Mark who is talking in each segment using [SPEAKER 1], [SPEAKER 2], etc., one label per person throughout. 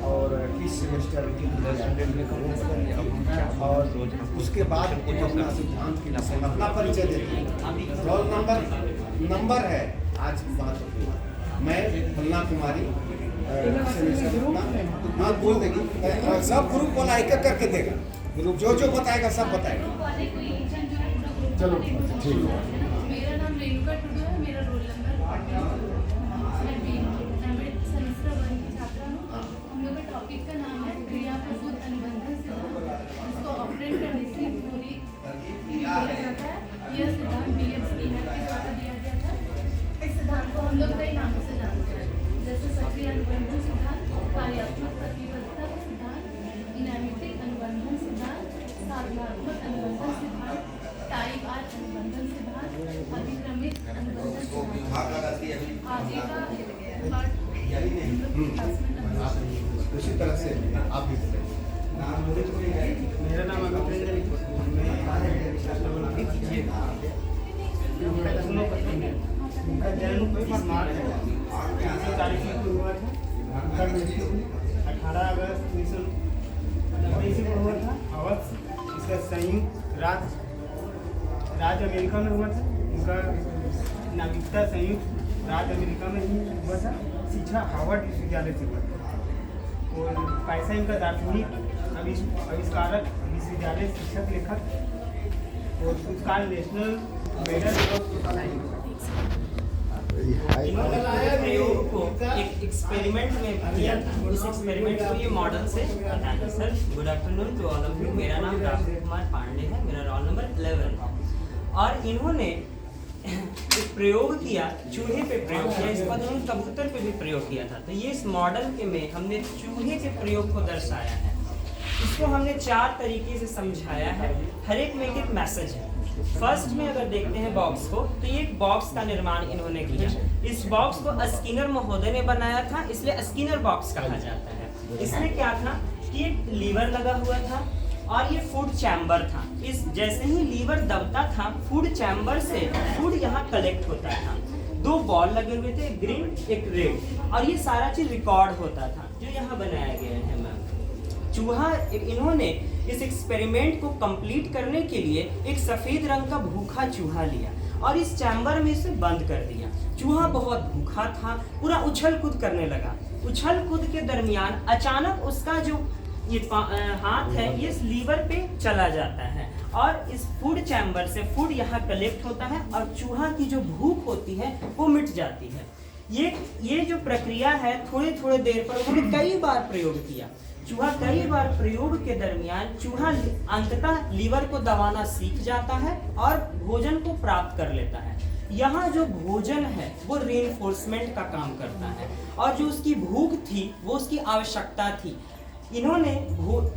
[SPEAKER 1] और किस सेमेस्टर और उसके बाद अपना सिद्धांत की अपना परिचय देते हैं। रोल नंबर है आज की बात होती है। मैं फलना कुमारी हाँ बोल देगी, सब ग्रुप वाला एक एक करके देगा, ग्रुप जो जो बताएगा सब बताएगा। चलो ठीक है।
[SPEAKER 2] मेरा नाम रेणुका टुडू है, मेरा रोल नंबर 14 सेमेस्टर 1 की छात्रा हूँ। हम लोग का टॉपिक का नाम है क्रिया प्रसूत अनुबंधन सिद्धांत। इसको ऑपरेट करने से पूरी दिया जाता है। यह सिद्धांत BF स्कीनर के द्वारा दिया गया था। इस सिद्धांत को हम लोग कई नामों से जानते हैं, जैसे सक्रिय अनुबंधन सिद्धांत, कार्यात्मक प्रतिबद्धता सिद्धांत, इनैमिटिक अनुबंधन सिद्धांत, साधनात्मक अनुबंधन सिद्धांत, टाइप आर अनुबंधन सिद्धांत, अतिक्रमित अनुबंधन सिद्धांत। आगे का
[SPEAKER 1] उसी तरह से आप भी
[SPEAKER 3] मेरा नाम अमित है। उनका जन्म 25 मार्च 1940 में हुआ था। उनका मृत्यु 18 अगस्त 1990 को हुआ था। अवध इसका संयुक्त राज्य अमेरिका में हुआ था। उनका नागरिकता संयुक्त राज्य अमेरिका में ही हुआ था। शिक्षा हार्वर्ड विश्वविद्यालय से हुआ था। और पैसा इनका दार्शनिक आविष्कारक, विश्वविद्यालय शिक्षक, लेखक और कुछ काल नेशनल मेडल।
[SPEAKER 4] इन्होंने पूरे प्रयोग को एक एक्सपेरिमेंट में किया था। उस एक्सपेरिमेंट को ये मॉडल से बताएंगे। Sir good afternoon to all of you. मेरा नाम राहुल कुमार पांडे है, मेरा रोल नंबर 11 है। और इन्होंने एक प्रयोग किया, चूहे पे प्रयोग किया। इसके बाद उन्होंने कबूतर पे भी प्रयोग किया था। तो ये इस मॉडल के में हमने चूहे के प्रयोग को दर्शाया है। इसको हमने 4 तरीके से समझाया है। हर एक में एक मैसेज है। फर्स्ट में अगर देखते हैं बॉक्स को, तो ये एक बॉक्स का निर्माण इन्होंने किया। इस बॉक्स को स्किनर महोदय ने बनाया था, इसलिए स्किनर बॉक्स कहा जाता है। इसमें क्या था कि एक लीवर लगा हुआ था और ये फूड चैम्बर था। इस जैसे ही लीवर दबता था, फूड चैम्बर से फूड यहाँ कलेक्ट होता था। 2 बॉल लगे हुए थे, एक ग्रीन एक रेड, और ये सारा चीज रिकॉर्ड होता था जो यहाँ बनाया गया है। मैम चूहा, इन्होंने इस एक्सपेरिमेंट को कंप्लीट करने के लिए एक सफेद रंग का भूखा चूहा लिया और इस चैम्बर में इसे बंद कर दिया। चूहा बहुत भूखा था, पूरा उछल कूद करने लगा। उछल कूद के दरमियान अचानक उसका जो ये हाथ है ये इस लीवर पे चला जाता है और इस फूड चैम्बर से फूड यहाँ कलेक्ट होता है और चूहा की जो भूख होती है वो मिट जाती है। ये जो प्रक्रिया है थोड़ी देर पर उन्होंने कई बार प्रयोग किया। चूहा कई बार प्रयोग के दरमियान चूहा अंततः लीवर को दबाना सीख जाता है और भोजन को प्राप्त कर लेता है। यहाँ जो भोजन है वो रीइंफोर्समेंट का काम करता है और जो उसकी भूख थी वो उसकी आवश्यकता थी। इन्होंने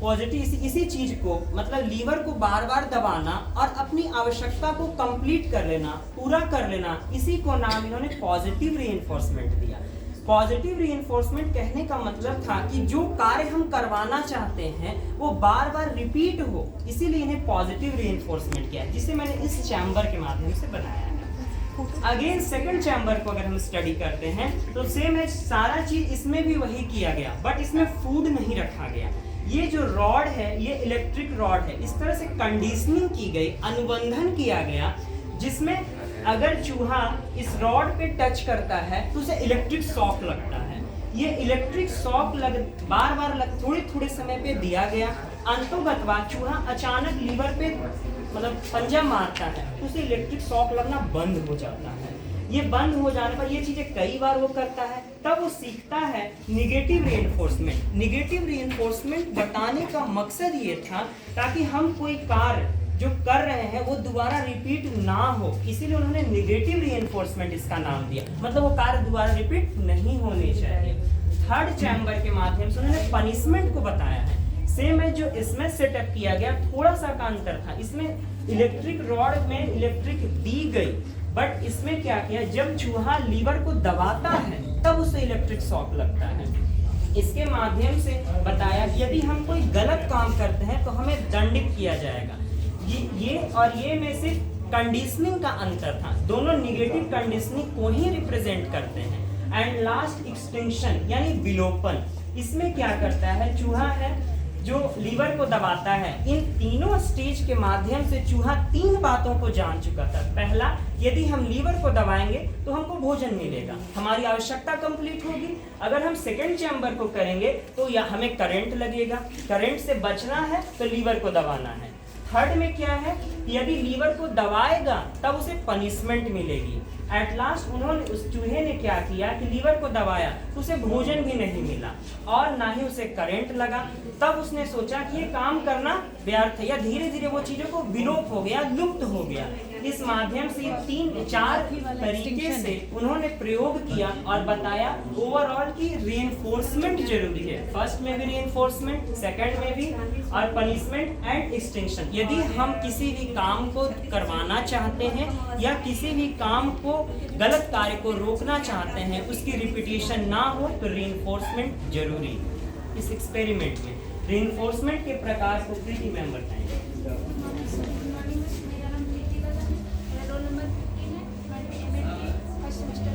[SPEAKER 4] पॉजिटिव इसी चीज को, मतलब लीवर को बार बार दबाना और अपनी आवश्यकता को कंप्लीट कर लेना, पूरा कर लेना, इसी को नाम इन्होंने पॉजिटिव रीइंफोर्समेंट दिया। पॉजिटिव रीइंफोर्समेंट कहने का मतलब था कि जो कार्य हम करवाना चाहते हैं वो बार बार रिपीट हो, इसीलिए इन्हें पॉजिटिव रीइंफोर्समेंट किया, जिसे मैंने इस चैम्बर के माध्यम से बनाया है। अगेन सेकंड चैम्बर को अगर हम स्टडी करते हैं तो सेम है, सारा चीज इसमें भी वही किया गया, बट इसमें फूड नहीं रखा गया। ये जो रॉड है ये इलेक्ट्रिक रॉड है, इस तरह से कंडीशनिंग की गई, अनुबंधन किया गया, जिसमें अगर चूहा इस रॉड पे टच करता है तो उसे इलेक्ट्रिक शॉक लगता है। ये इलेक्ट्रिक शॉक बार थोड़े समय पे दिया गया। अंतोगतवा चूहा अचानक लीवर पे मतलब पंजा मारता है तो उसे इलेक्ट्रिक शॉक लगना बंद हो जाता है। ये बंद हो जाने पर ये चीजें कई बार वो करता है, तब वो सीखता है निगेटिव रीइंफोर्समेंट। निगेटिव रीइंफोर्समेंट बताने का मकसद ये था ताकि हम कोई कार्य जो कर रहे हैं वो दोबारा रिपीट ना हो, इसीलिए उन्होंने निगेटिव रीइंफोर्समेंट इसका नाम दिया, मतलब वो कार्य दोबारा रिपीट नहीं होने चाहिए। थर्ड चैम्बर के माध्यम से उन्होंने पनिशमेंट को बताया है। सेम है जो इसमें सेटअप किया गया, थोड़ा सा का अंतर था। इसमें इलेक्ट्रिक रॉड में इलेक्ट्रिक दी गई, बट इसमें क्या किया, जब चूहा लीवर को दबाता है तब उसे इलेक्ट्रिक शॉक लगता है। इसके माध्यम से बताया कि यदि हम कोई गलत काम करते हैं तो हमें दंडित किया जाएगा। ये में से कंडीशनिंग का अंतर था, दोनों निगेटिव कंडीशनिंग को ही रिप्रेजेंट करते हैं। एंड लास्ट एक्सटेंशन यानी विलोपन। इसमें क्या करता है, चूहा है जो लीवर को दबाता है। इन तीनों स्टेज के माध्यम से चूहा 3 बातों को जान चुका था। पहला, यदि हम लीवर को दबाएंगे तो हमको भोजन मिलेगा, हमारी आवश्यकता कंप्लीट होगी। अगर हम सेकंड चैम्बर को करेंगे तो या हमें करंट लगेगा, करंट से बचना है तो लीवर को दबाना है। थर्ड में क्या है, यदि लीवर को दबाएगा तब उसे पनिशमेंट मिलेगी। एट लास्ट उन्होंने, उस चूहे ने क्या किया कि लीवर को दबाया तो उसे भोजन भी नहीं मिला और ना ही उसे करंट लगा। तब उसने सोचा कि ये काम करना व्यर्थ है, या धीरे धीरे वो चीजों को विलोप हो गया, लुप्त हो गया। इस माध्यम से 3-4 तरीके से उन्होंने प्रयोग किया और बताया ओवरऑल की रीइंफोर्समेंट जरूरी है। फर्स्ट में भी रीइंफोर्समेंट, सेकंड में भी, और पनिशमेंट एंड एक्सटेंशन। यदि हम किसी भी काम को करवाना चाहते हैं या किसी भी काम को, गलत कार्य को रोकना चाहते हैं, उसकी रिपीटेशन ना हो तो रीइंफोर्समेंट जरूरी है। इस एक्सपेरिमेंट में रीइंफोर्समेंट के प्रकार को प्रीति मैम बताएंगे।
[SPEAKER 5] मेरा नाम प्रीति बदन है, मेरा रोल नंबर 15 है, मैं MA फर्स्ट सेमेस्टर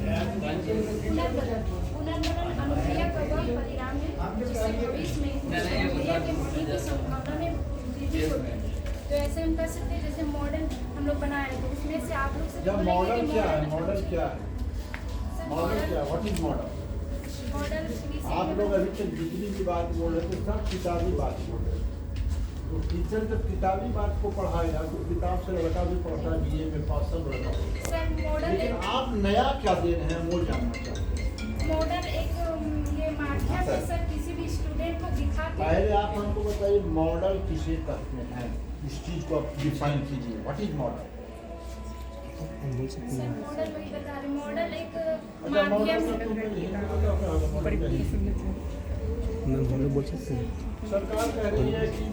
[SPEAKER 5] पुनर्गठन अनुक्रिया का वह परिणाम है जिससे भविष्य में अनुक्रिया के होने की संभावना में वृद्धि होती है। तो ऐसे हम कर सकते हैं, जैसे मॉडल हम लोग बनाए तो उसमें से आप लोग से
[SPEAKER 6] जब
[SPEAKER 5] बोलेंगे
[SPEAKER 6] मॉडल
[SPEAKER 5] कि
[SPEAKER 6] क्या है,
[SPEAKER 5] मॉडल
[SPEAKER 6] मॉडल क्या है, मॉडल क्या, व्हाट इज मॉडल? आप लोग अभी तक जितनी भी बात बोल रहे थे सब किताबी बात बोल रहे थे। तो टीचर जब किताबी बात को पढ़ाएगा तो किताब से लड़का भी पढ़ता है, BA में पास सब लड़का पढ़ता
[SPEAKER 5] सर
[SPEAKER 6] है।
[SPEAKER 5] मॉडल
[SPEAKER 6] लेकिन आप नया क्या दे रहे हैं वो जानना चाहते हैं।
[SPEAKER 5] मॉडल एक ये माध्यम है सर, किसी भी स्टूडेंट को दिखा के
[SPEAKER 6] पहले आप हमको बताइए मॉडल किसे कहते हैं, इस चीज को आप डिफाइन कीजिए, what is model?
[SPEAKER 5] Sir model वही बता रहे, मॉडल एक
[SPEAKER 6] अच्छा मॉडल
[SPEAKER 5] माध्यम
[SPEAKER 6] बोल सकते हैं। सरकार कह रही है कि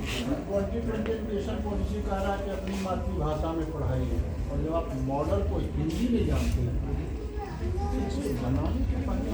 [SPEAKER 6] 2020 एजुकेशन पॉलिसी कह रहा है कि अपनी मातृभाषा में पढ़ाई है, और जब आप मॉडल को हिंदी में जानते हैं तो इसको बनाने के पहले